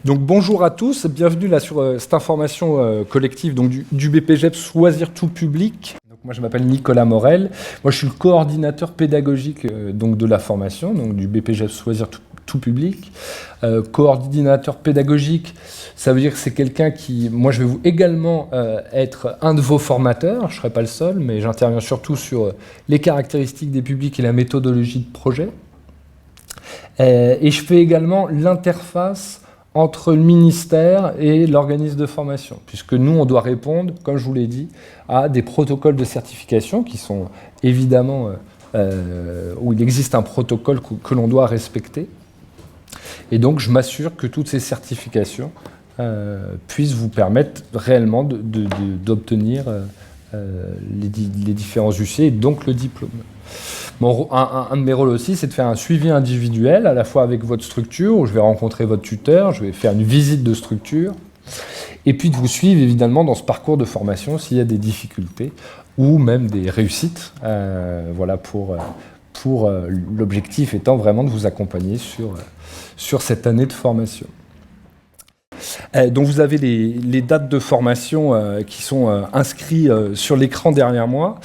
Donc bonjour à tous, bienvenue là sur cette information collective donc, du BPGEPS Loisirs tout public. Donc, moi je m'appelle Nicolas Morel, moi je suis le coordinateur pédagogique donc, de la formation, donc, du BPGEPS Loisirs tout public. Coordinateur pédagogique, ça veut dire que c'est quelqu'un qui, moi je vais également être un de vos formateurs, je ne serai pas le seul, mais j'interviens surtout sur les caractéristiques des publics et la méthodologie de projet. Et je fais également l'interface entre le ministère et l'organisme de formation, puisque nous, on doit répondre, comme je vous l'ai dit, à des protocoles de certification qui sont évidemment, où il existe un protocole que l'on doit respecter. Et donc, je m'assure que toutes ces certifications puissent vous permettre réellement d'obtenir les différents UC et donc le diplôme. Un de mes rôles aussi, c'est de faire un suivi individuel, à la fois avec votre structure, où je vais rencontrer votre tuteur, je vais faire une visite de structure, et puis de vous suivre évidemment dans ce parcours de formation s'il y a des difficultés ou même des réussites, voilà, pour l'objectif étant vraiment de vous accompagner sur cette année de formation. Donc vous avez les dates de formation qui sont inscrites sur l'écran derrière moi.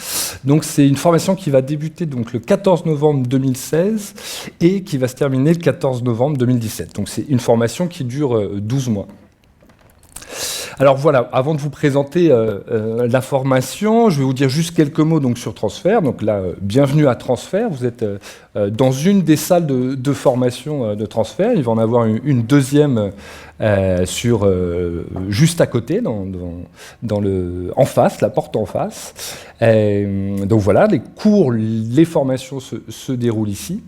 Donc c'est une formation qui va débuter donc, le 14 novembre 2016 et qui va se terminer le 14 novembre 2017. Donc c'est une formation qui dure 12 mois. Alors voilà, avant de vous présenter la formation, je vais vous dire juste quelques mots donc, sur Transfert. Donc là, bienvenue à Transfert. Vous êtes dans une des salles de formation de Transfert. Il va en avoir une deuxième juste à côté, en face, la porte en face. Donc voilà, les cours, les formations se déroulent ici.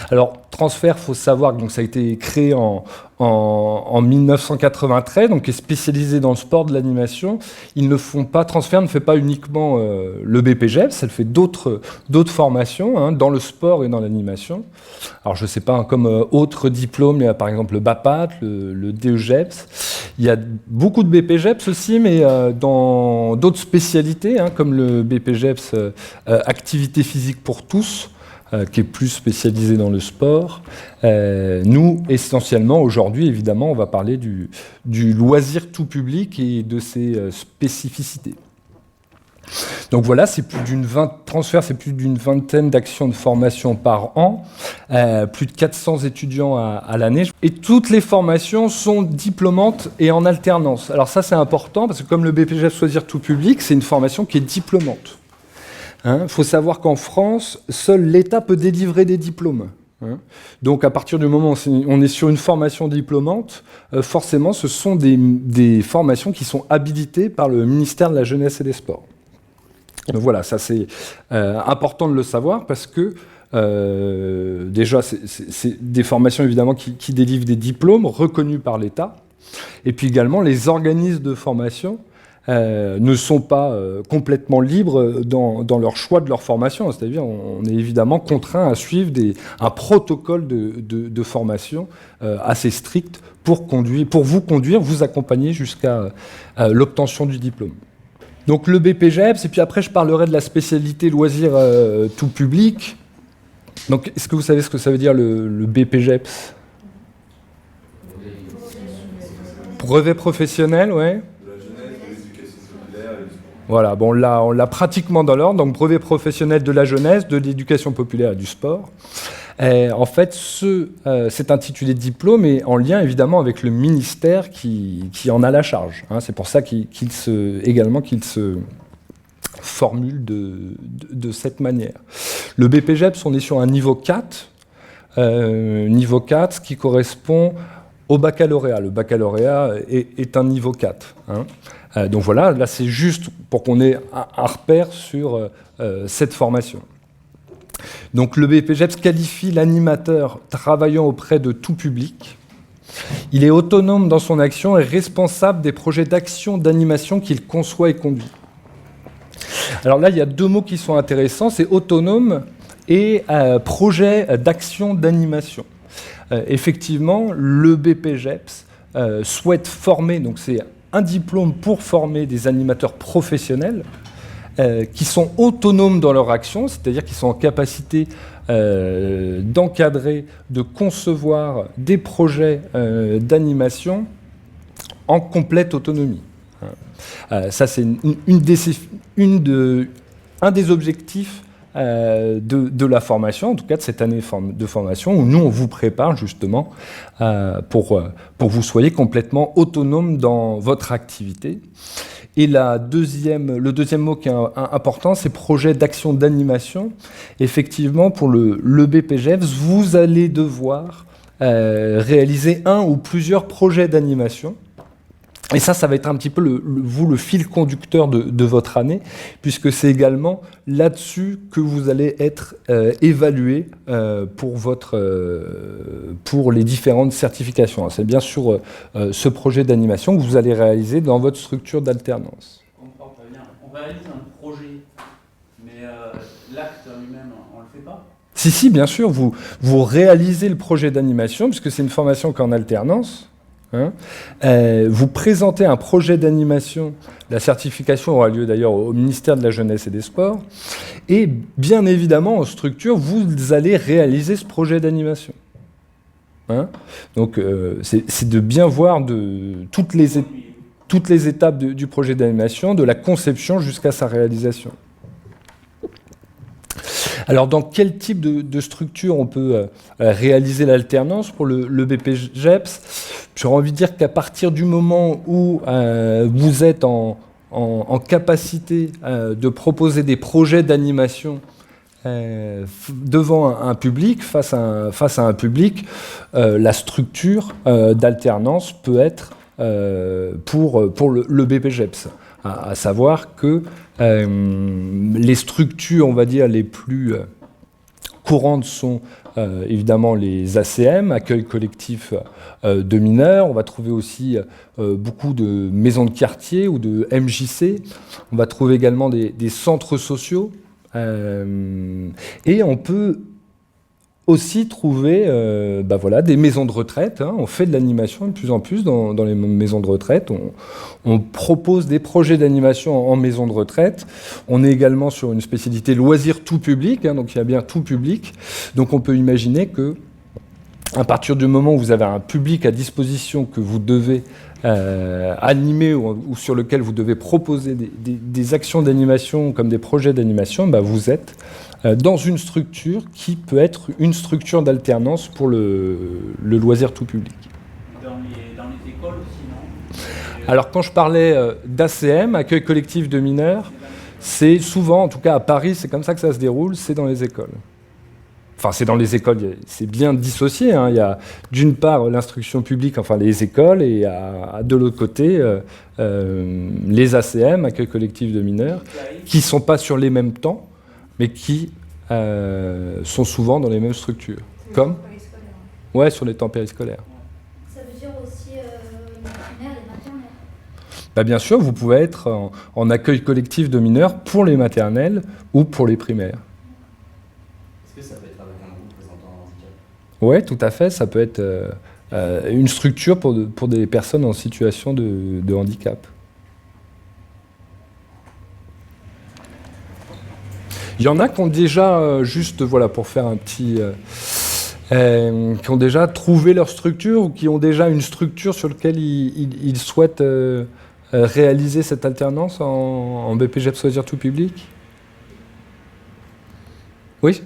Alors, Transfert, il faut savoir que donc, ça a été créé en 1993, donc est spécialisé dans le sport, de l'animation. Ils ne font pas, Transfert ne fait pas uniquement le BPGEPS, elle fait d'autres formations dans le sport et dans l'animation. Alors, je ne sais pas, comme autres diplômes, il y a par exemple le BAPAT, le DEGEPS. Il y a beaucoup de BPGEPS aussi, mais dans d'autres spécialités, comme le BPGEPS Activité physique pour tous, qui est plus spécialisé dans le sport. Nous, essentiellement, aujourd'hui, évidemment, on va parler du loisir tout public et de ses spécificités. Donc voilà, Transfert, c'est plus d'une vingtaine d'actions de formation par an, plus de 400 étudiants à l'année. Et toutes les formations sont diplômantes et en alternance. Alors ça, c'est important, parce que comme le BPGEPS Loisir tout public, c'est une formation qui est diplômante. Il faut savoir qu'en France, seul l'État peut délivrer des diplômes. Donc à partir du moment où on est sur une formation diplômante, forcément ce sont des formations qui sont habilitées par le ministère de la Jeunesse et des Sports. Donc voilà, ça c'est important de le savoir parce que déjà c'est des formations évidemment qui délivrent des diplômes reconnus par l'État. Et puis également les organismes de formation ne sont pas complètement libres dans leur choix de leur formation. C'est-à-dire on est évidemment contraint à suivre un protocole de formation assez strict pour vous accompagner jusqu'à l'obtention du diplôme. Donc le BPGEPS, et puis après je parlerai de la spécialité loisirs tout public. Donc est-ce que vous savez ce que ça veut dire le BPGEPS? Brevet professionnel, ouais. Voilà, bon, on l'a pratiquement dans l'ordre, donc brevet professionnel de la jeunesse, de l'éducation populaire et du sport. En fait, cet intitulé de diplôme est en lien évidemment avec le ministère qui en a la charge. C'est pour ça qu'il se formule de cette manière. Le BPGEPS, on est sur un niveau 4, ce qui correspond au baccalauréat. Le baccalauréat est un niveau 4. Donc voilà, là c'est juste pour qu'on ait un repère sur cette formation. Donc le BPGEPS qualifie l'animateur travaillant auprès de tout public. Il est autonome dans son action et responsable des projets d'action d'animation qu'il conçoit et conduit. Alors là, il y a deux mots qui sont intéressants, c'est autonome et projet d'action d'animation. Effectivement, le BPGEPS souhaite former, donc c'est un diplôme pour former des animateurs professionnels qui sont autonomes dans leur action, c'est-à-dire qu'ils sont en capacité d'encadrer, de concevoir des projets d'animation en complète autonomie. Ça, c'est un des objectifs de la formation, en tout cas de cette année de formation, où nous, on vous prépare justement pour vous soyez complètement autonome dans votre activité. Et le deuxième mot qui est important, c'est projet d'action d'animation. Effectivement, pour le BPGEPS, vous allez devoir réaliser un ou plusieurs projets d'animation. Et ça va être un petit peu le fil conducteur de votre année, puisque c'est également là-dessus que vous allez être évalué pour les différentes certifications. C'est bien sûr ce projet d'animation que vous allez réaliser dans votre structure d'alternance. On comprend pas bien. On réalise un projet, mais l'acte lui-même, on ne le fait pas ? Si, bien sûr, vous réalisez le projet d'animation, puisque c'est une formation qui est en alternance. Vous présentez un projet d'animation, la certification aura lieu d'ailleurs au ministère de la Jeunesse et des Sports, et bien évidemment en structure, vous allez réaliser ce projet d'animation. Donc c'est de bien voir toutes les étapes du projet d'animation, de la conception jusqu'à sa réalisation. Alors, dans quel type de structure on peut réaliser l'alternance pour le BPGEPS ? J'aurais envie de dire qu'à partir du moment où vous êtes en capacité de proposer des projets d'animation devant un public, face à un public, la structure d'alternance peut être pour le BPGEPS. À savoir que les structures, on va dire, les plus courantes sont évidemment les ACM, accueil collectif de mineurs. On va trouver aussi beaucoup de maisons de quartier ou de MJC. On va trouver également des centres sociaux. Et on peut aussi trouver des maisons de retraite. On fait de l'animation de plus en plus dans les maisons de retraite. On propose des projets d'animation en maison de retraite. On est également sur une spécialité loisirs tout public, donc il y a bien tout public. Donc on peut imaginer que à partir du moment où vous avez un public à disposition que vous devez animer ou sur lequel vous devez proposer des actions d'animation comme des projets d'animation, vous êtes dans une structure qui peut être une structure d'alternance pour le loisir tout public. Dans les écoles aussi, non ? Alors quand je parlais d'ACM, accueil collectif de mineurs, c'est souvent, en tout cas à Paris, c'est comme ça que ça se déroule, c'est dans les écoles. Enfin, c'est dans les écoles, c'est bien dissocié. Il y a d'une part l'instruction publique, enfin les écoles, et de l'autre côté les ACM, accueil collectif de mineurs, qui ne sont pas sur les mêmes temps, mais qui sont souvent dans les mêmes structures. Comme sur les temps périscolaires. Ça veut dire aussi les primaires et maternelles. Bien sûr, vous pouvez être en accueil collectif de mineurs pour les maternelles ou pour les primaires. Est-ce que ça peut être avec un groupe présentant un handicap ? Oui, tout à fait. Ça peut être une structure pour des personnes en situation de handicap. Il y en a qui ont déjà, pour faire un petit... qui ont déjà trouvé leur structure ou qui ont déjà une structure sur laquelle ils souhaitent réaliser cette alternance en BPGEPS loisirs tout public. Oui ?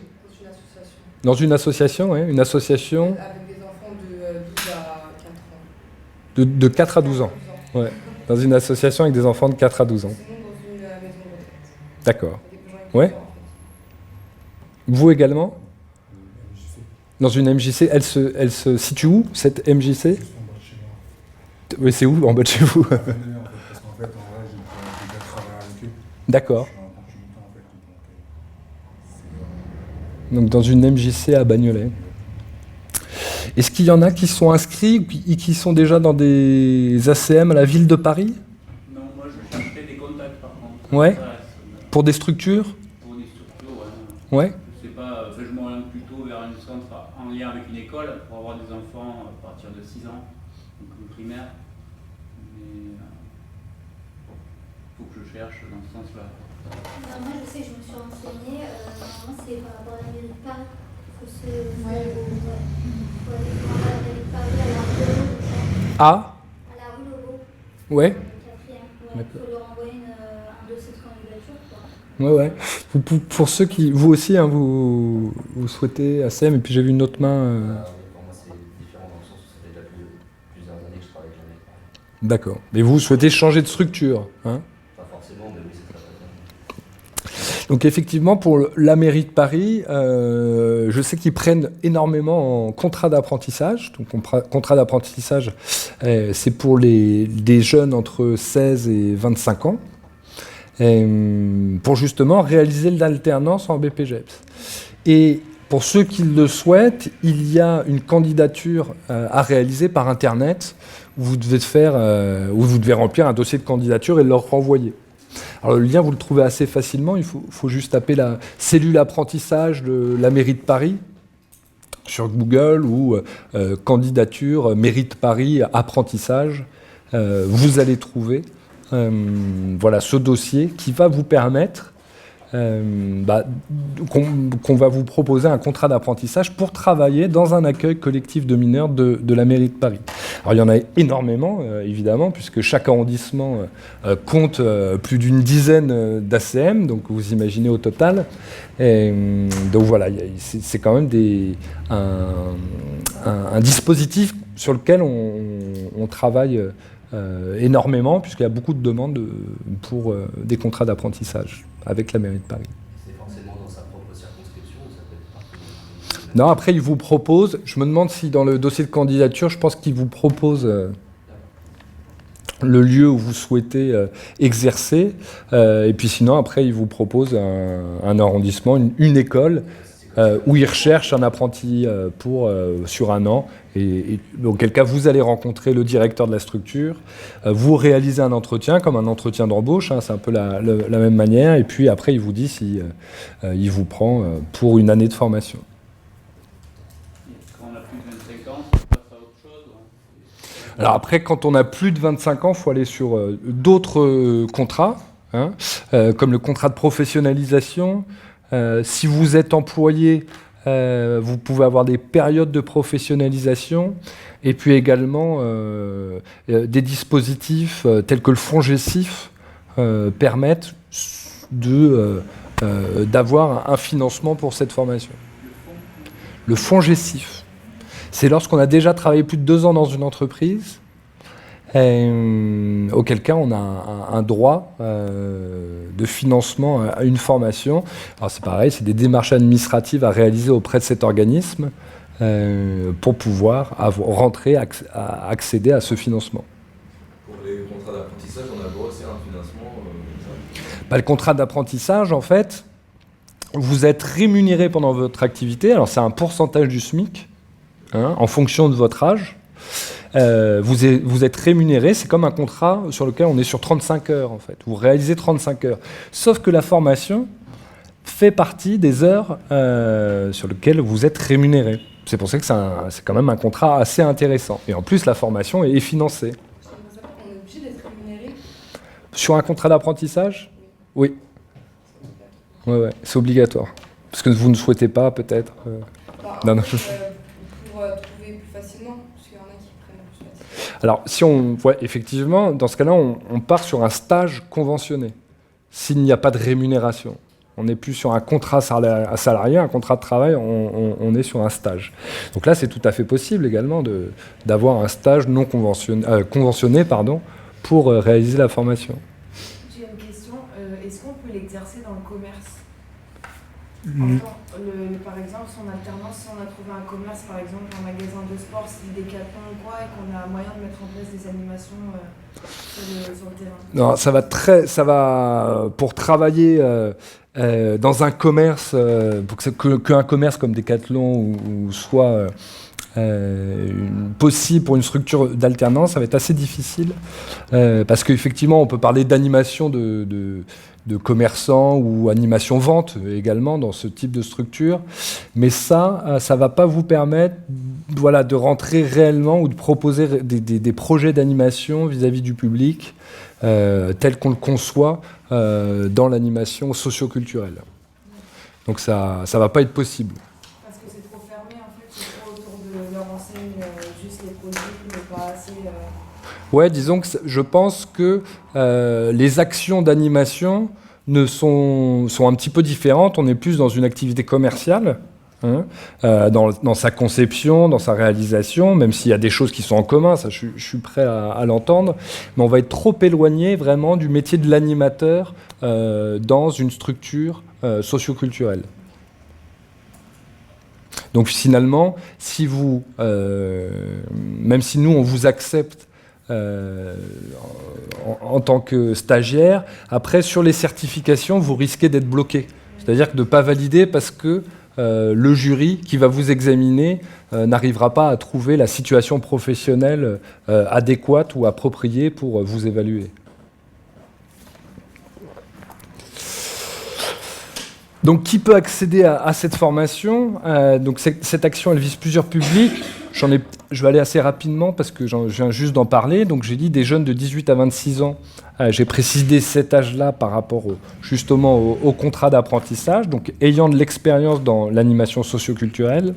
Dans une association, oui. Une association... Avec des enfants de 12 à 4 ans. De 4 à 12 ans. Ouais. Dans une association avec des enfants de 4 à 12 ans. Sinon, dans une maison de retraite. D'accord. Ouais. Vous également ? Dans une MJC, elle se situe où, cette MJC ? Oui, c'est où, en bas de chez vous ? Parce qu'en fait, en vrai, j'ai déjà travaillé avec eux. D'accord. Je suis un consultant, en fait. Donc dans une MJC à Bagnolet. Est-ce qu'il y en a qui sont inscrits ou qui sont déjà dans des ACM à la ville de Paris ? Non, moi je cherchais des contacts par contre. Ouais. Pour des structures ? Pour des structures, ouais. Ouais. Je sais pas, je m'oriente plutôt vers un centre en lien avec une école pour avoir des enfants à partir de 6 ans, donc le primaire. Mais faut que je cherche dans ce sens-là. Moi, je sais que je me suis renseignée. Normalement, c'est par rapport à la mairie de Paris. que c'est. Ouais. Faut aller voir la mairie de Paris, à la rue Lolo, je crois. Ah, À la rue Lolo, ouais. le quatrième. Ouais, D'accord. faut leur envoyer un dossier de candidature, quoi. Ouais, ouais. Pour ceux qui, vous aussi, hein, vous souhaitez ACM, et puis j'ai vu une autre main. Oui, pour moi, c'est différent dans le sens où ça fait déjà plusieurs années que je travaille avec la mairie. D'accord. Mais vous souhaitez changer de structure, hein? Pas forcément, mais oui, c'est très bien. Donc effectivement, pour la mairie de Paris, je sais qu'ils prennent énormément en contrat d'apprentissage. Donc contrat d'apprentissage, c'est pour des jeunes entre 16 et 25 ans, pour justement réaliser l'alternance en BPGEPS. Et pour ceux qui le souhaitent, il y a une candidature à réaliser par Internet où vous devez remplir un dossier de candidature et le leur renvoyer. Alors, le lien, vous le trouvez assez facilement. Il faut juste taper la cellule apprentissage de la mairie de Paris sur Google ou candidature mairie de Paris apprentissage. Vous allez trouver voilà, ce dossier qui va vous permettre qu'on va vous proposer un contrat d'apprentissage pour travailler dans un accueil collectif de mineurs de la mairie de Paris. Alors il y en a énormément, évidemment, puisque chaque arrondissement compte plus d'une dizaine d'ACM, donc vous imaginez au total. Donc voilà, c'est quand même un dispositif sur lequel on travaille énormément, puisqu'il y a beaucoup de demandes pour des contrats d'apprentissage avec la mairie de Paris. C'est forcément dans sa propre circonscription ou ça peut être partout? Non, après, ils vous proposent, je me demande si dans le dossier de candidature, je pense qu'ils vous proposent le lieu où vous souhaitez exercer, et puis sinon, après, ils vous proposent un arrondissement, une école, où ils recherchent un apprenti sur un an, et auquel cas vous allez rencontrer le directeur de la structure, vous réalisez un entretien comme un entretien d'embauche, hein, c'est un peu la même manière, et puis après il vous dit si il vous prend pour une année de formation. Quand on a plus de 25 ans, on passe à autre chose. Alors après, quand on a plus de 25 ans, il faut aller sur d'autres contrats, hein, comme le contrat de professionnalisation. Si vous êtes employé, vous pouvez avoir des périodes de professionnalisation et puis également des dispositifs tels que le FONGECIF permettent d'avoir un financement pour cette formation. Le FONGECIF, c'est lorsqu'on a déjà travaillé plus de 2 ans dans une entreprise, auquel cas on a un droit de financement à une formation. Alors c'est pareil, c'est des démarches administratives à réaliser auprès de cet organisme pour pouvoir accéder à ce financement. Pour les contrats d'apprentissage, on a droit aussi à un financement Le contrat d'apprentissage, en fait, vous êtes rémunéré pendant votre activité. Alors c'est un pourcentage du SMIC, hein, en fonction de votre âge. Vous êtes rémunéré, c'est comme un contrat sur lequel on est sur 35 heures en fait. Vous réalisez 35 heures. Sauf que la formation fait partie des heures sur lesquelles vous êtes rémunéré. C'est pour ça que c'est quand même un contrat assez intéressant. Et en plus, la formation est financée. On est obligé d'être rémunéré. Sur un contrat d'apprentissage ? Oui. Ouais, c'est obligatoire. Parce que vous ne souhaitez pas peut-être. Non. Pour trouver plus facilement, parce qu'il y en a qui prennent plus facilement. Alors, si on voit effectivement, dans ce cas-là, on part sur un stage conventionné, s'il n'y a pas de rémunération. On n'est plus sur un contrat salarié, un contrat de travail, on est sur un stage. Donc là, c'est tout à fait possible également d'avoir un stage non conventionné pour réaliser la formation. J'ai une question. Est-ce qu'on peut l'exercer dans le commerce ? Par exemple, son alternance, si on a trouvé un commerce, par exemple un magasin de sport, si Decathlon ou quoi, et qu'on a moyen de mettre en place des animations sur le terrain. Non, ça va pour travailler dans un commerce, pour qu'un commerce comme Decathlon ou soit possible pour une structure d'alternance, ça va être assez difficile parce qu'effectivement, on peut parler d'animation de commerçants ou animation vente également dans ce type de structure, mais ça va pas vous permettre de rentrer réellement ou de proposer des projets d'animation vis-à-vis du public tel qu'on le conçoit dans l'animation socio-culturelle. Donc ça va pas être possible. Parce que c'est trop Ouais, disons que je pense que les actions d'animation sont un petit peu différentes. On est plus dans une activité commerciale, hein, dans sa conception, dans sa réalisation, même s'il y a des choses qui sont en commun, ça je suis prêt à l'entendre, mais on va être trop éloigné vraiment du métier de l'animateur dans une structure socioculturelle. Donc finalement, si vous, même si nous on vous accepte en tant que stagiaire, après sur les certifications, vous risquez d'être bloqué. C'est-à-dire que de ne pas valider parce que le jury qui va vous examiner n'arrivera pas à trouver la situation professionnelle adéquate ou appropriée pour vous évaluer. Donc, qui peut accéder à cette formation? Donc, cette action, elle vise plusieurs publics. Je vais aller assez rapidement parce que je viens juste d'en parler. Donc, j'ai dit des jeunes de 18 à 26 ans. J'ai précisé cet âge-là par rapport justement au contrat d'apprentissage, donc ayant de l'expérience dans l'animation socioculturelle.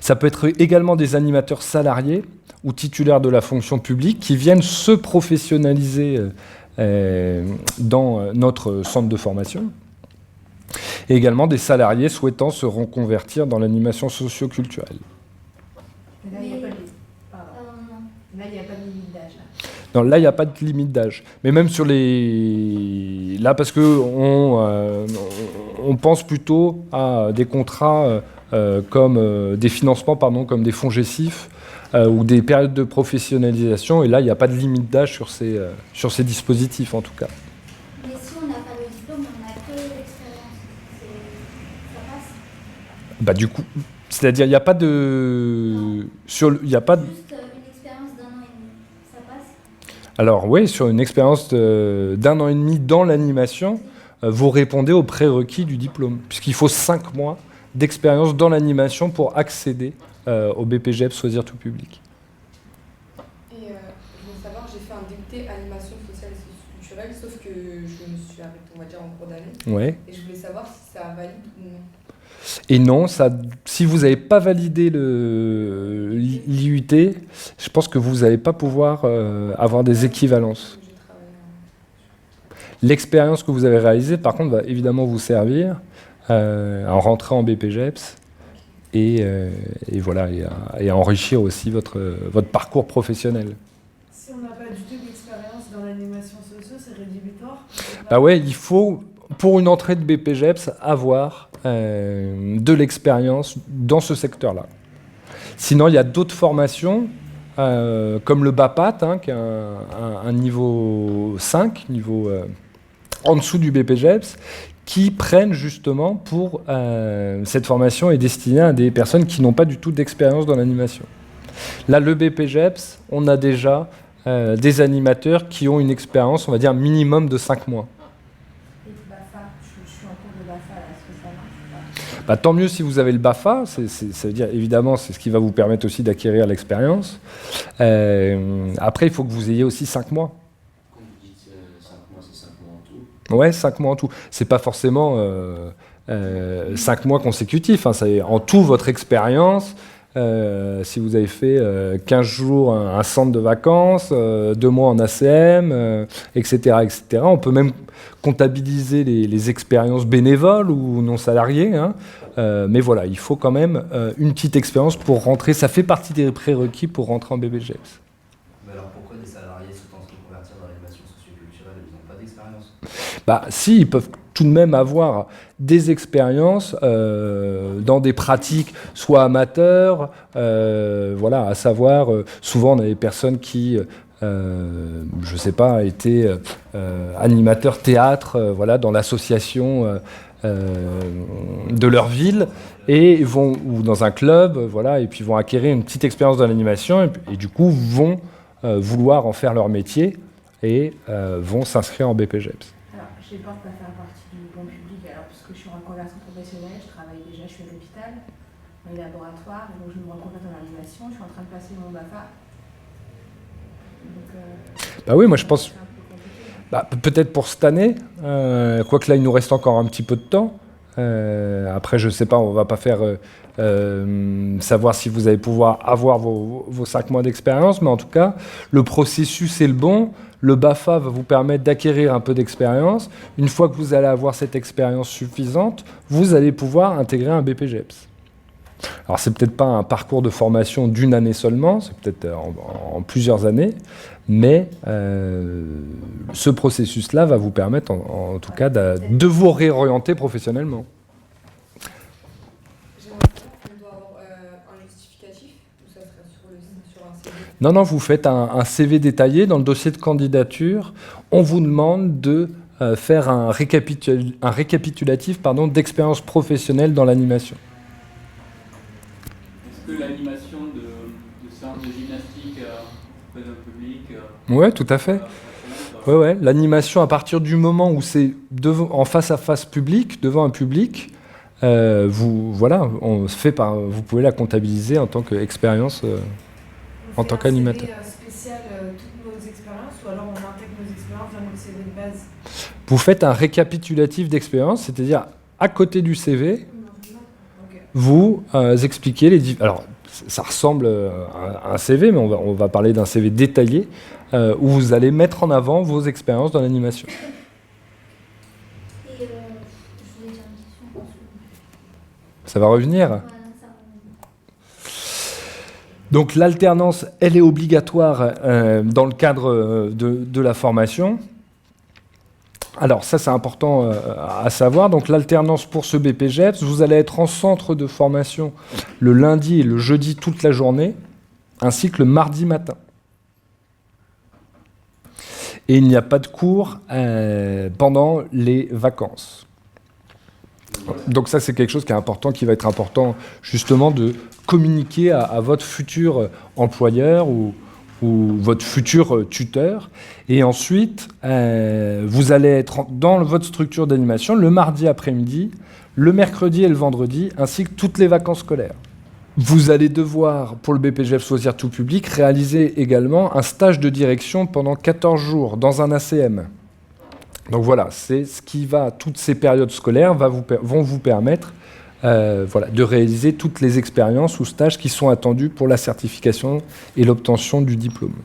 Ça peut être également des animateurs salariés ou titulaires de la fonction publique qui viennent se professionnaliser dans notre centre de formation. Et également des salariés souhaitant se reconvertir dans l'animation socioculturelle. Là, il n'y a pas de limite d'âge. Non, là, il n'y a pas de limite d'âge. Mais même sur les... Là, parce qu'on on pense plutôt à des contrats comme des financements, comme des fonds GESIF ou des périodes de professionnalisation. Et là, il n'y a pas de limite d'âge sur ces dispositifs, en tout cas. Mais si on n'a pas le diplôme, on n'a que l'expérience, ça passe? Bah, du coup, c'est-à-dire, il n'y a pas de... Il y a pas de... Juste une expérience d'1 an et demi, ça passe? Alors oui, sur une expérience d'1 an et demi dans l'animation, vous répondez aux prérequis du diplôme, puisqu'il faut 5 mois d'expérience dans l'animation pour accéder au BPGEPS Choisir tout public. Et je voulais savoir, j'ai fait un DUT animation sociale et socioculturelle, sauf que je me suis arrêtée, on va dire, en cours d'année. Ouais. Et je voulais savoir si ça valide ou non. Et non, si vous n'avez pas validé l'IUT, je pense que vous n'allez pas pouvoir avoir des équivalences. L'expérience que vous avez réalisée, par contre, va évidemment vous servir en rentrant en BPGEPS et voilà, et à enrichir aussi votre parcours professionnel. Si on n'a pas du tout d'expérience dans l'animation socio, c'est rédhibitoire? Bah ouais, il faut, pour une entrée de BPGEPS, avoir de l'expérience dans ce secteur-là. Sinon, il y a d'autres formations, comme le BAPAT, qui est un niveau 5, en dessous du BPGEPS, qui prennent justement pour... cette formation est destinée à des personnes qui n'ont pas du tout d'expérience dans l'animation. Là, le BPGEPS, on a déjà des animateurs qui ont une expérience, on va dire, minimum de 5 mois. Et le BAFA, je suis en cours de BAFA, là, est-ce que ça marche? Bah, tant mieux si vous avez le BAFA, ça veut dire évidemment c'est ce qui va vous permettre aussi d'acquérir l'expérience. Après, il faut que vous ayez aussi 5 mois. Quand vous dites 5 mois, c'est 5 mois en tout? Ouais, 5 mois en tout. C'est pas forcément 5 mois consécutifs, hein. C'est en tout votre expérience. Si vous avez fait 15 jours un centre de vacances, 2 mois en ACM, etc., etc. On peut même comptabiliser les expériences bénévoles ou non salariées, hein. Mais voilà, il faut quand même une petite expérience pour rentrer. Ça fait partie des prérequis pour rentrer en BPGEPS. Mais alors pourquoi des salariés souhaitant se reconvertir dans l'animation socioculturelle, ils n'ont pas d'expérience? Bah, si, ils peuvent tout de même avoir des expériences dans des pratiques soit amateurs, voilà, à savoir, souvent on a des personnes qui, je sais pas, étaient animateurs théâtre, voilà, dans l'association de leur ville, et vont, ou dans un club, voilà, et puis vont acquérir une petite expérience dans l'animation, et du coup vont vouloir en faire leur métier, et vont s'inscrire en BPGEPS. Alors, j'ai peur de pas faire partie du bon public, alors parce que je suis en reconversion professionnelle, je travaille déjà, je suis à l'hôpital, dans les laboratoires, donc je me reconvertis dans l'animation, je suis en train de passer mon BAFA. Donc, bah oui, moi je pense, c'est un peu compliqué. bah, peut-être pour cette année, quoique là il nous reste encore un petit peu de temps, Après, je ne sais pas, on ne va pas faire savoir si vous allez pouvoir avoir vos 5 mois d'expérience, mais en tout cas, le processus est le bon. Le BAFA va vous permettre d'acquérir un peu d'expérience. Une fois que vous allez avoir cette expérience suffisante, vous allez pouvoir intégrer un BPGEPS. Alors, c'est peut-être pas un parcours de formation d'une année seulement, c'est peut-être en plusieurs années, mais ce processus-là va vous permettre, en tout cas, de vous réorienter professionnellement. J'aimerais savoir, on doit avoir un justificatif ou ça serait sur un CV? Non, vous faites un CV détaillé. Dans le dossier de candidature, on vous demande de faire un récapitulatif d'expérience professionnelle dans l'animation. Est-ce que l'animation de séances de gymnastique auprès d'un public Oui, tout à fait. Ouais. L'animation, à partir du moment où c'est en face à face public, devant un public, vous pouvez la comptabiliser en tant qu'expérience en tant qu'animateur. On fait un CV spécial toutes nos expériences ou alors on intègre nos expériences dans notre CV de base? Vous faites un récapitulatif d'expérience, c'est-à-dire à côté du CV, vous expliquez les... Alors, ça ressemble à un CV, mais on va parler d'un CV détaillé où vous allez mettre en avant vos expériences dans l'animation. Et je voulais dire une question. Je pense que- Ça va revenir. Voilà, ça. Donc l'alternance, elle est obligatoire dans le cadre de la formation. Alors ça, c'est important à savoir. Donc l'alternance pour ce BPGEPS, vous allez être en centre de formation le lundi et le jeudi toute la journée, ainsi que le mardi matin. Et il n'y a pas de cours pendant les vacances. Donc ça, c'est quelque chose qui est important, qui va être important justement de communiquer à votre futur employeur ou votre futur tuteur. Et ensuite, vous allez être dans votre structure d'animation le mardi après-midi, le mercredi et le vendredi, ainsi que toutes les vacances scolaires. Vous allez devoir, pour le BPGEPS Loisirs tout public, réaliser également un stage de direction pendant 14 jours dans un ACM. Donc voilà, c'est ce qui va, toutes ces périodes scolaires vont vous permettre de réaliser toutes les expériences ou stages qui sont attendus pour la certification et l'obtention du diplôme.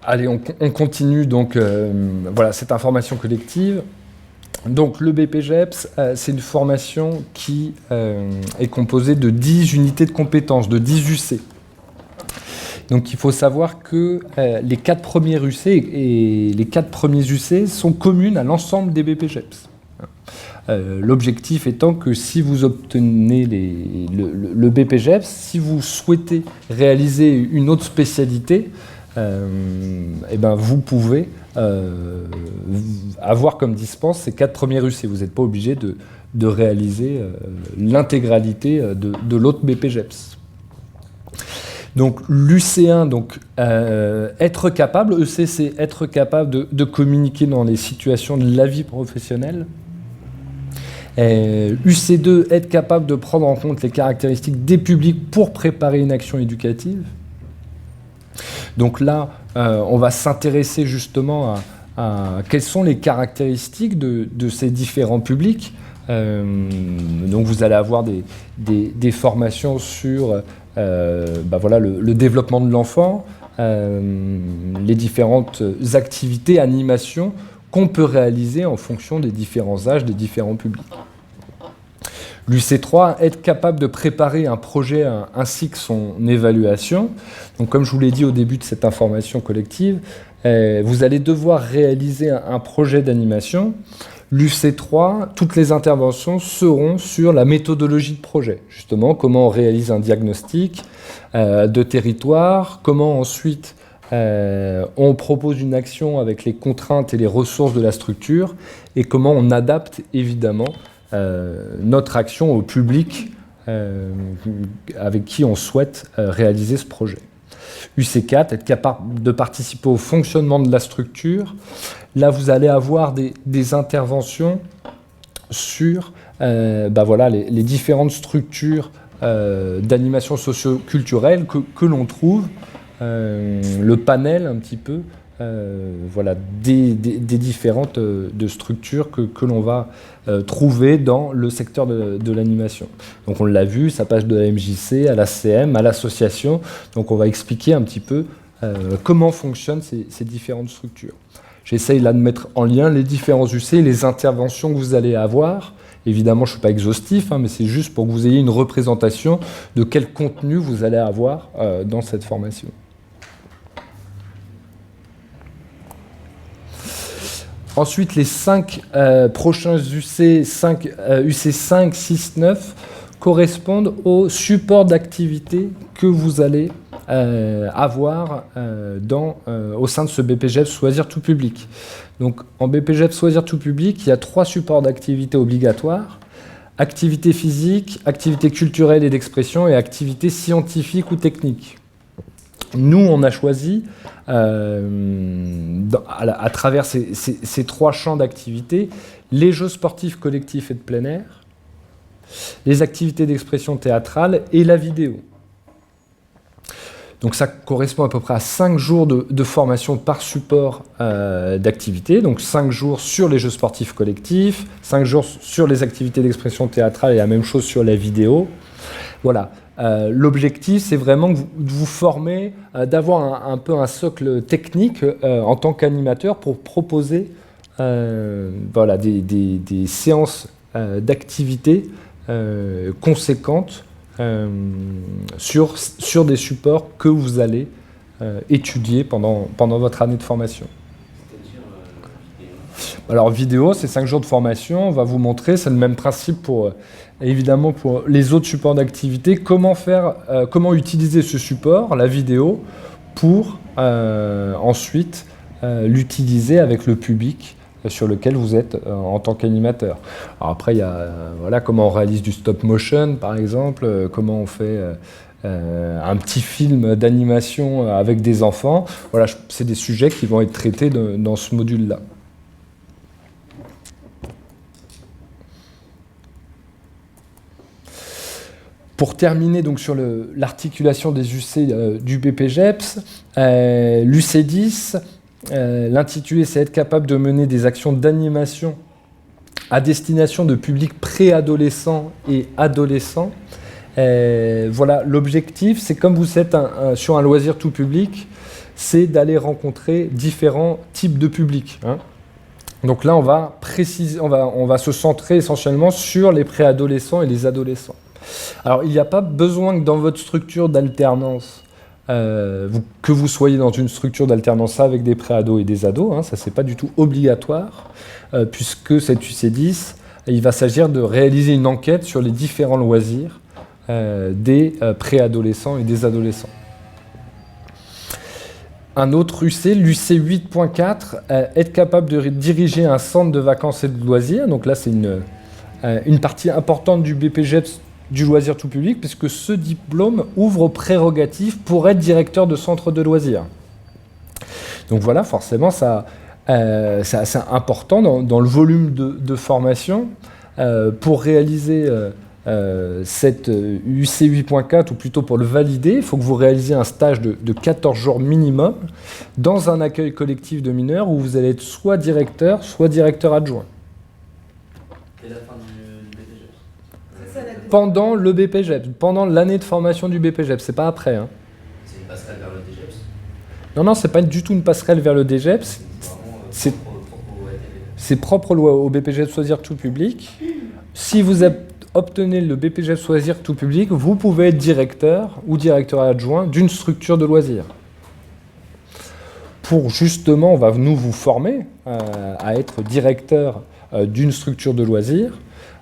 Allez, on continue donc cette information collective. Donc le BPGEPS, c'est une formation qui est composée de 10 unités de compétences, de 10 UC. Donc il faut savoir que les 4 premiers UC et les 4 premiers UC sont communes à l'ensemble des BPGEPS. L'objectif étant que si vous obtenez le BPGEPS, si vous souhaitez réaliser une autre spécialité, vous pouvez avoir comme dispense ces 4 premiers UC. Vous n'êtes pas obligé de réaliser l'intégralité de l'autre BPGEPS. Donc l'UC1, être capable, EC c'est être capable de communiquer dans les situations de la vie professionnelle. UC2, être capable de prendre en compte les caractéristiques des publics pour préparer une action éducative. Donc là, on va s'intéresser justement à quelles sont les caractéristiques de ces différents publics. Donc vous allez avoir des formations sur le développement de l'enfant, les différentes activités, animations qu'on peut réaliser en fonction des différents âges, des différents publics. L'UC3, être capable de préparer un projet ainsi que son évaluation. Donc, comme je vous l'ai dit au début de cette information collective, vous allez devoir réaliser un projet d'animation. L'UC3, toutes les interventions seront sur la méthodologie de projet. Justement, comment on réalise un diagnostic de territoire, comment ensuite on propose une action avec les contraintes et les ressources de la structure et comment on adapte évidemment notre action au public avec qui on souhaite réaliser ce projet. UC4, être capable de participer au fonctionnement de la structure. Là, vous allez avoir des interventions sur les différentes structures d'animation socio-culturelle que l'on trouve, le panel un petit peu voilà, des différentes de structures que l'on va trouver dans le secteur de l'animation. Donc on l'a vu, ça passe de la MJC à la CM, à l'association. Donc on va expliquer un petit peu comment fonctionnent ces différentes structures. J'essaye là de mettre en lien les différents UC, les interventions que vous allez avoir. Évidemment, je ne suis pas exhaustif, mais c'est juste pour que vous ayez une représentation de quel contenu vous allez avoir dans cette formation. Ensuite, les 5 prochains UC, UC 5, 6, 9, correspondent au support d'activité que vous allez avoir au sein de ce BPGEPS Loisirs tout public. Donc, en BPGEPS Loisirs tout public, il y a 3 supports d'activité obligatoires: activité physique, activité culturelle et d'expression et activité scientifique ou technique. Nous, on a choisi, à travers ces 3 champs d'activité, les jeux sportifs collectifs et de plein air, les activités d'expression théâtrale et la vidéo. Donc ça correspond à peu près à 5 jours de formation par support d'activité. Donc 5 jours sur les jeux sportifs collectifs, 5 jours sur les activités d'expression théâtrale et la même chose sur la vidéo. Voilà. L'objectif, c'est vraiment de vous former, d'avoir un peu un socle technique en tant qu'animateur pour proposer voilà, des séances d'activité conséquentes sur des supports que vous allez étudier pendant votre année de formation. Alors vidéo, c'est 5 jours de formation, on va vous montrer, c'est le même principe pour évidemment pour les autres supports d'activité, comment utiliser ce support, la vidéo, pour ensuite l'utiliser avec le public sur lequel vous êtes en tant qu'animateur. Alors après, il y a voilà, comment on réalise du stop motion, par exemple, comment on fait un petit film d'animation avec des enfants. Voilà, c'est des sujets qui vont être traités dans ce module-là. Pour terminer donc sur l'articulation des UC du BPGEPS, l'UC10, l'intitulé c'est être capable de mener des actions d'animation à destination de publics préadolescents et adolescents. Voilà, l'objectif, c'est comme vous êtes sur un loisir tout public, c'est d'aller rencontrer différents types de publics. Donc là, on va se centrer essentiellement sur les préadolescents et les adolescents. Alors, il n'y a pas besoin que dans votre structure d'alternance, que vous soyez dans une structure d'alternance avec des préados et des ados, ça c'est pas du tout obligatoire, puisque cette UC10, il va s'agir de réaliser une enquête sur les différents loisirs des préadolescents et des adolescents. Un autre UC, l'UC 8.4, être capable de diriger un centre de vacances et de loisirs. Donc là, c'est une partie importante du BPGEPS du loisir tout public, puisque ce diplôme ouvre aux prérogatives pour être directeur de centre de loisirs. Donc voilà, forcément, c'est assez important dans le volume de formation. Pour réaliser cette UC 8.4, ou plutôt pour le valider, il faut que vous réalisiez un stage de 14 jours minimum dans un accueil collectif de mineurs où vous allez être soit directeur adjoint. Et la fin du BPGEPS. Pendant le BPGEPS, pendant l'année de formation du BPGEPS, c'est pas après. C'est une passerelle vers le DGEPS. Non, c'est pas du tout une passerelle vers le DGEPS. C'est propre au BPGEPS Loisirs tout public. Si vous obtenez le BPGEPS Loisirs tout public, vous pouvez être directeur ou directeur adjoint d'une structure de loisirs. Pour justement, on va vous former à être directeur d'une structure de loisirs,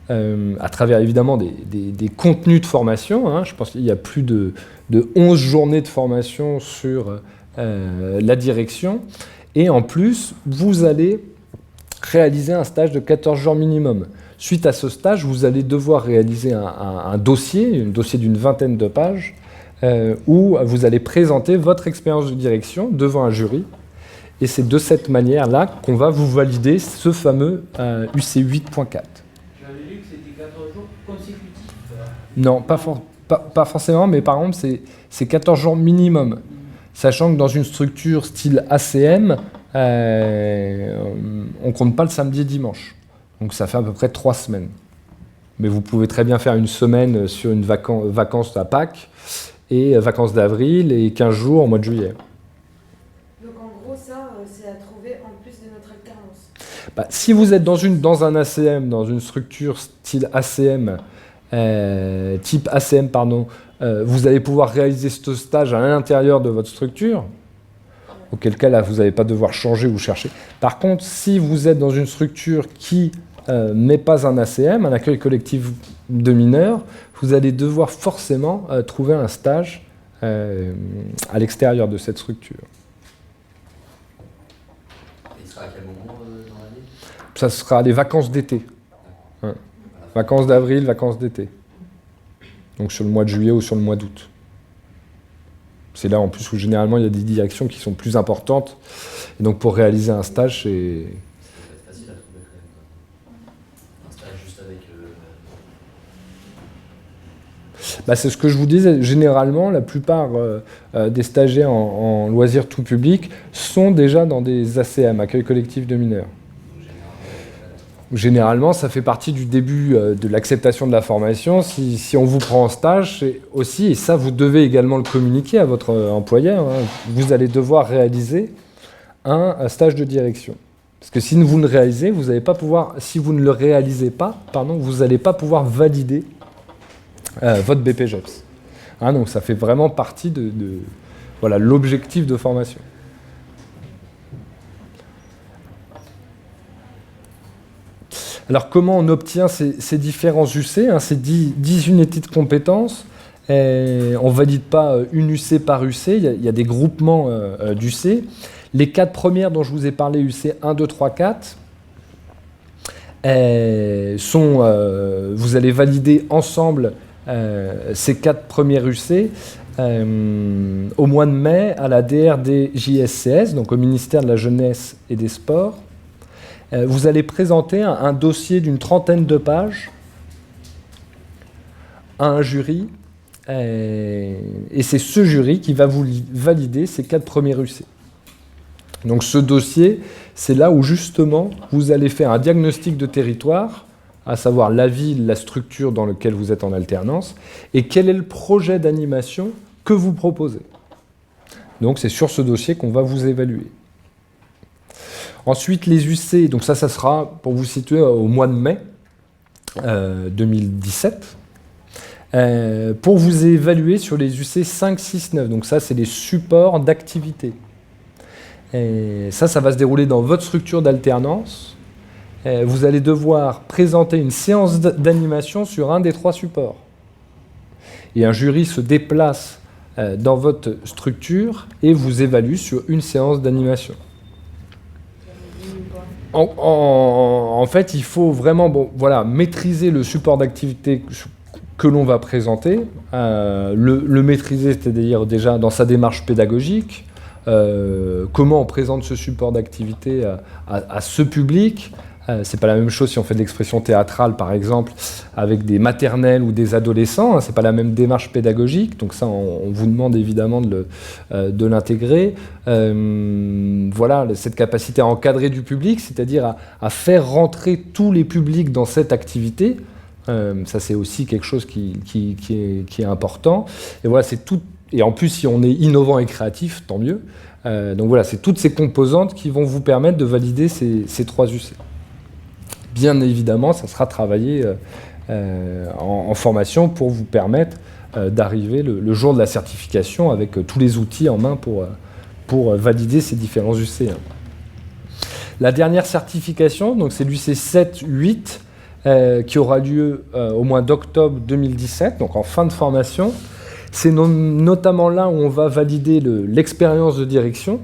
à travers évidemment des contenus de formation. Je pense qu'il y a plus de 11 journées de formation sur la direction. Et en plus, vous allez réaliser un stage de 14 jours minimum. Suite à ce stage, vous allez devoir réaliser un dossier d'une 20aine de pages, où vous allez présenter votre expérience de direction devant un jury. Et c'est de cette manière-là qu'on va vous valider ce fameux UC 8.4. J'avais lu que c'était 14 jours consécutifs. Non, pas forcément, mais par exemple, c'est 14 jours minimum. sachant que dans une structure style ACM, on ne compte pas le samedi et dimanche. Donc ça fait à peu près 3 semaines. Mais vous pouvez très bien faire une semaine sur une vacances à Pâques, et vacances d'avril, et 15 jours au mois de juillet. Donc en gros, ça, c'est à trouver en plus de notre alternance. Bah, si vous êtes dans un ACM, dans une structure style ACM, type ACM, pardon, vous allez pouvoir réaliser ce stage à l'intérieur de votre structure, auquel cas là, vous n'allez pas devoir changer ou chercher. Par contre, si vous êtes dans une structure qui n'est pas un ACM, un accueil collectif de mineurs, vous allez devoir forcément trouver un stage à l'extérieur de cette structure. Et il sera à quel moment dans l'année? Ça sera les vacances d'été. Hein. Vacances d'avril, vacances d'été. Donc sur le mois de juillet ou sur le mois d'août. C'est là en plus où généralement il y a des directions qui sont plus importantes. Et donc pour réaliser un stage, c'est... Ça va être facile à trouver quand même. Un stage juste avec... Bah, c'est ce que je vous disais. Généralement, la plupart des stagiaires en loisirs tout public sont déjà dans des ACM, accueil collectif de mineurs. Généralement, ça fait partie du début de l'acceptation de la formation. Si on vous prend en stage, c'est aussi, et ça vous devez également le communiquer à votre employeur, hein, vous allez devoir réaliser un stage de direction. Parce que si vous ne réalisez, vous n'allez pas pouvoir, si vous ne le réalisez pas, pardon, vous n'allez pas pouvoir valider votre BPJEPS. Hein, donc ça fait vraiment partie de voilà, l'objectif de formation. Alors comment on obtient ces différents UC, hein, ces 10 unités de compétences? On ne valide pas une UC par UC, il y a des groupements d'UC. Les 4 premières dont je vous ai parlé, UC 1, 2, 3, 4, vous allez valider ensemble ces 4 premières UC au mois de mai à la DRDJSCS, donc au ministère de la Jeunesse et des Sports. Vous allez présenter un dossier d'une 30aine de pages à un jury, et c'est ce jury qui va vous valider ces 4 premiers UC. Donc ce dossier, c'est là où justement vous allez faire un diagnostic de territoire, à savoir la ville, la structure dans laquelle vous êtes en alternance, et quel est le projet d'animation que vous proposez. Donc c'est sur ce dossier qu'on va vous évaluer. Ensuite, les UC, donc ça sera, pour vous situer, au mois de mai 2017, pour vous évaluer sur les UC 5, 6, 9. Donc ça, c'est les supports d'activité. Et ça va se dérouler dans votre structure d'alternance. Vous allez devoir présenter une séance d'animation sur un des 3 supports. Et un jury se déplace dans votre structure et vous évalue sur une séance d'animation. En fait, il faut vraiment maîtriser le support d'activité que l'on va présenter, le maîtriser, c'est-à-dire déjà dans sa démarche pédagogique, comment on présente ce support d'activité à ce public. C'est pas la même chose si on fait de l'expression théâtrale, par exemple, avec des maternelles ou des adolescents. C'est pas la même démarche pédagogique. Donc ça, on vous demande évidemment de l'intégrer. Voilà, cette capacité à encadrer du public, c'est-à-dire à faire rentrer tous les publics dans cette activité. Ça, c'est aussi quelque chose qui est important. Et voilà, c'est tout. Et en plus, si on est innovant et créatif, tant mieux. Donc voilà, c'est toutes ces composantes qui vont vous permettre de valider ces 3 UC. Bien évidemment, ça sera travaillé en formation pour vous permettre d'arriver le jour de la certification avec tous les outils en main pour valider ces différents UC. La dernière certification, donc c'est l'UC 7-8, qui aura lieu au mois d'octobre 2017, donc en fin de formation. C'est notamment là où on va valider l'expérience de direction,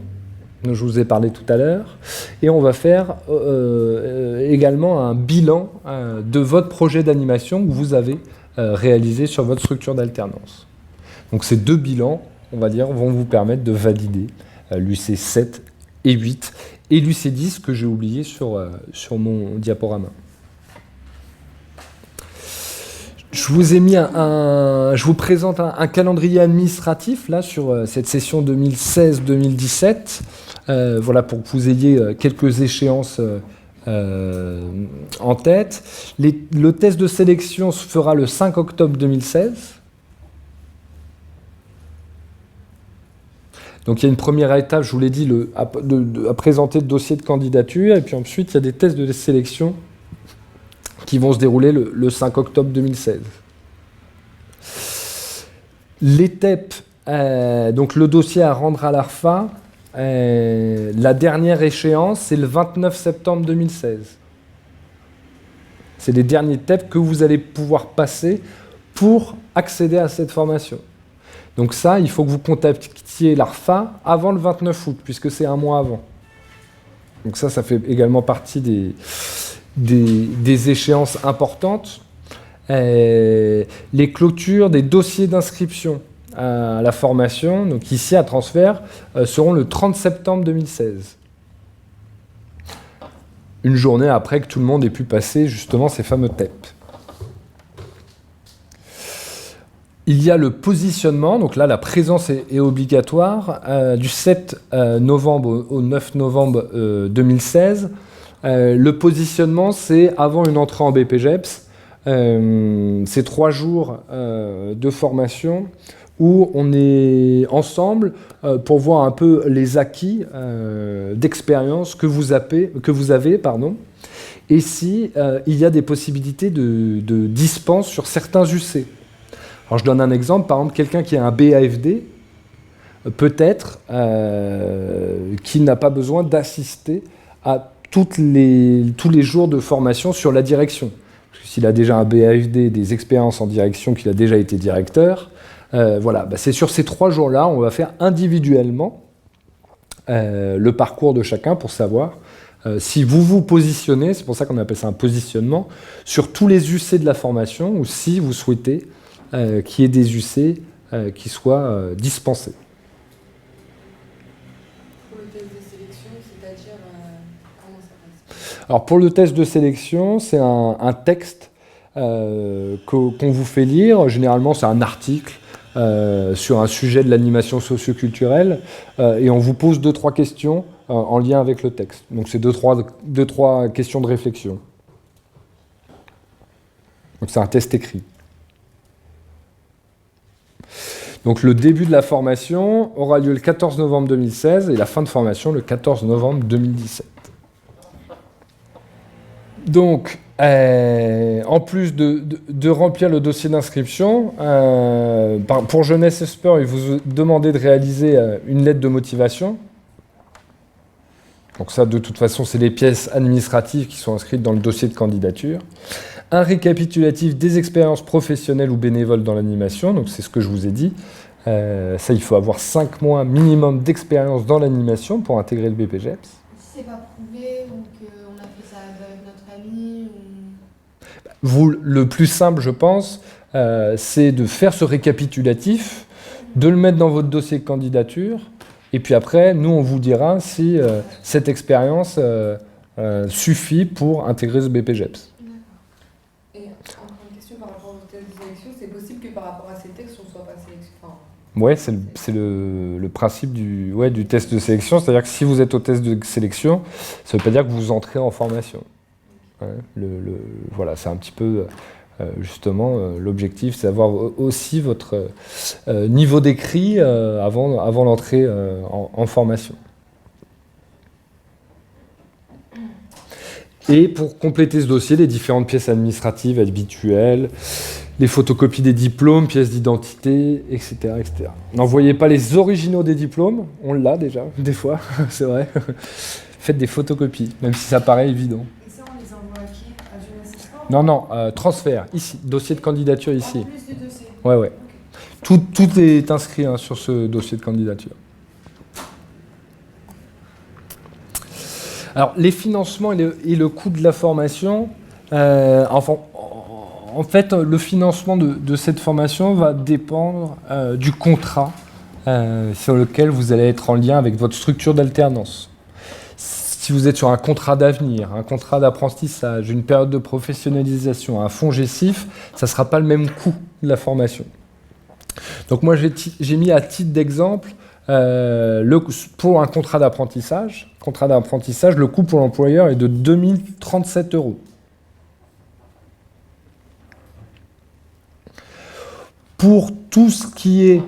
dont je vous ai parlé tout à l'heure, et on va faire également un bilan de votre projet d'animation que vous avez réalisé sur votre structure d'alternance. Donc ces 2 bilans, on va dire, vont vous permettre de valider l'UC 7 et 8 et l'UC 10 que j'ai oublié sur mon diaporama. Je vous ai mis je vous présente un calendrier administratif là sur cette session 2016-2017. Voilà, pour que vous ayez quelques échéances en tête. Le test de sélection se fera le 5 octobre 2016. Donc il y a une première étape, je vous l'ai dit, à présenter le dossier de candidature, et puis ensuite il y a des tests de sélection qui vont se dérouler le 5 octobre 2016. Les TEP, donc le dossier à rendre à l'ARFA, la dernière échéance, c'est le 29 septembre 2016. C'est les derniers TEP que vous allez pouvoir passer pour accéder à cette formation. Donc ça, il faut que vous contactiez l'ARFA avant le 29 août, puisque c'est un mois avant. Donc ça fait également partie des échéances importantes. Les clôtures des dossiers d'inscription à la formation, donc ici à Transfert, seront le 30 septembre 2016. Une journée après que tout le monde ait pu passer justement ces fameux TEP. Il y a le positionnement, donc là la présence est obligatoire, du 7 novembre au 9 novembre 2016. Le positionnement, c'est avant une entrée en BPGEPS. C'est 3 jours de formation où on est ensemble pour voir un peu les acquis d'expérience que vous avez, et si il y a des possibilités de dispense sur certains UC. Alors je donne un exemple, par exemple quelqu'un qui a un BAFD, peut-être qu'il n'a pas besoin d'assister à tous les jours de formation sur la direction. Parce que s'il a déjà un BAFD, des expériences en direction, qu'il a déjà été directeur, voilà, c'est sur ces 3 jours-là, on va faire individuellement le parcours de chacun pour savoir si vous vous positionnez, c'est pour ça qu'on appelle ça un positionnement, sur tous les UC de la formation, ou si vous souhaitez qu'il y ait des UC qui soient dispensés. Pour le test de sélection, c'est-à-dire comment ça passe? Alors pour le test de sélection, c'est un texte qu'on vous fait lire. Généralement, c'est un article sur un sujet de l'animation socio-culturelle, et on vous pose 2-3 questions en lien avec le texte. Donc c'est 2-3 questions de réflexion. Donc c'est un test écrit. Donc le début de la formation aura lieu le 14 novembre 2016 et la fin de formation le 14 novembre 2017. Donc, en plus de remplir le dossier d'inscription, pour Jeunesse et Sport, il vous demandait de réaliser une lettre de motivation. Donc ça, de toute façon, c'est les pièces administratives qui sont inscrites dans le dossier de candidature. Un récapitulatif des expériences professionnelles ou bénévoles dans l'animation, donc c'est ce que je vous ai dit. Ça, il faut avoir 5 mois minimum d'expérience dans l'animation pour intégrer le BPGEPS. Si c'est pas prouvé, donc on a fait ça avec notre ami Le plus simple, je pense, c'est de faire ce récapitulatif, de le mettre dans votre dossier de candidature, et puis après, nous, on vous dira si cette expérience suffit pour intégrer ce BPGEPS. Et encore une question par rapport au test de sélection, c'est possible que par rapport à ces textes, on ne soit pas sélectionné. Ouais, c'est le principe du test de sélection, c'est-à-dire que si vous êtes au test de sélection, ça ne veut pas dire que vous entrez en formation. Ouais, voilà, c'est un petit peu justement l'objectif, c'est d'avoir aussi votre niveau d'écrit avant l'entrée en formation. Et pour compléter ce dossier, les différentes pièces administratives habituelles, les photocopies des diplômes, pièces d'identité, etc., etc. N'envoyez pas les originaux des diplômes, on l'a déjà, des fois, c'est vrai. Faites des photocopies, même si ça paraît évident. Et ça, on les envoie à qui? À Jeunesse et Sport? Non, transfert, ici, dossier de candidature ici. En plus du dossier. Ouais. Okay. Tout est inscrit sur ce dossier de candidature. Alors, les financements et le coût de la formation, en fait, le financement de cette formation va dépendre du contrat sur lequel vous allez être en lien avec votre structure d'alternance. Si vous êtes sur un contrat d'avenir, un contrat d'apprentissage, une période de professionnalisation, un fonds GESIF, ça ne sera pas le même coût de la formation. Donc moi, j'ai mis à titre d'exemple, pour un contrat d'apprentissage, le coût pour l'employeur est de 2037 €. Pour tout ce qui est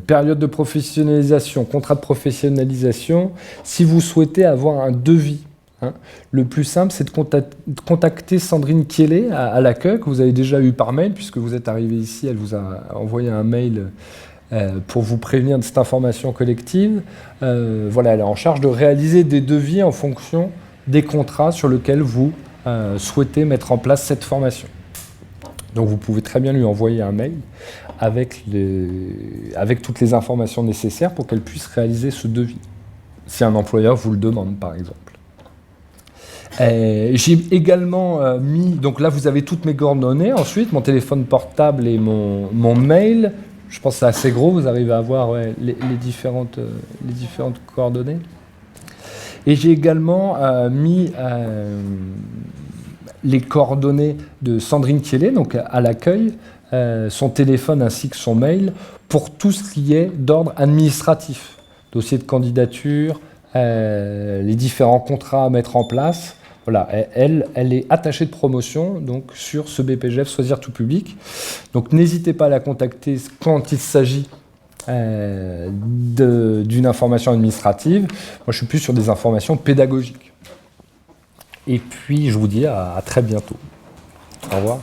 période de professionnalisation, contrat de professionnalisation, si vous souhaitez avoir un devis, le plus simple, c'est de contacter Sandrine Kielé à l'accueil, que vous avez déjà eu par mail, puisque vous êtes arrivé ici, elle vous a envoyé un mail pour vous prévenir de cette information collective. Voilà, elle est en charge de réaliser des devis en fonction des contrats sur lesquels vous souhaitez mettre en place cette formation. Donc vous pouvez très bien lui envoyer un mail avec toutes les informations nécessaires pour qu'elle puisse réaliser ce devis, si un employeur vous le demande par exemple. J'ai également mis, donc là vous avez toutes mes coordonnées, ensuite mon téléphone portable et mon mail. Je pense que c'est assez gros, vous arrivez à voir les différentes coordonnées. Et j'ai également mis les coordonnées de Sandrine Kielé, donc à l'accueil, son téléphone ainsi que son mail, pour tout ce qui est d'ordre administratif. Dossier de candidature, les différents contrats à mettre en place. Voilà, elle est attachée de promotion donc, sur ce BPGEF Choisir tout public. Donc n'hésitez pas à la contacter quand il s'agit d'une information administrative. Moi, je suis plus sur des informations pédagogiques. Et puis, je vous dis à très bientôt. Au revoir.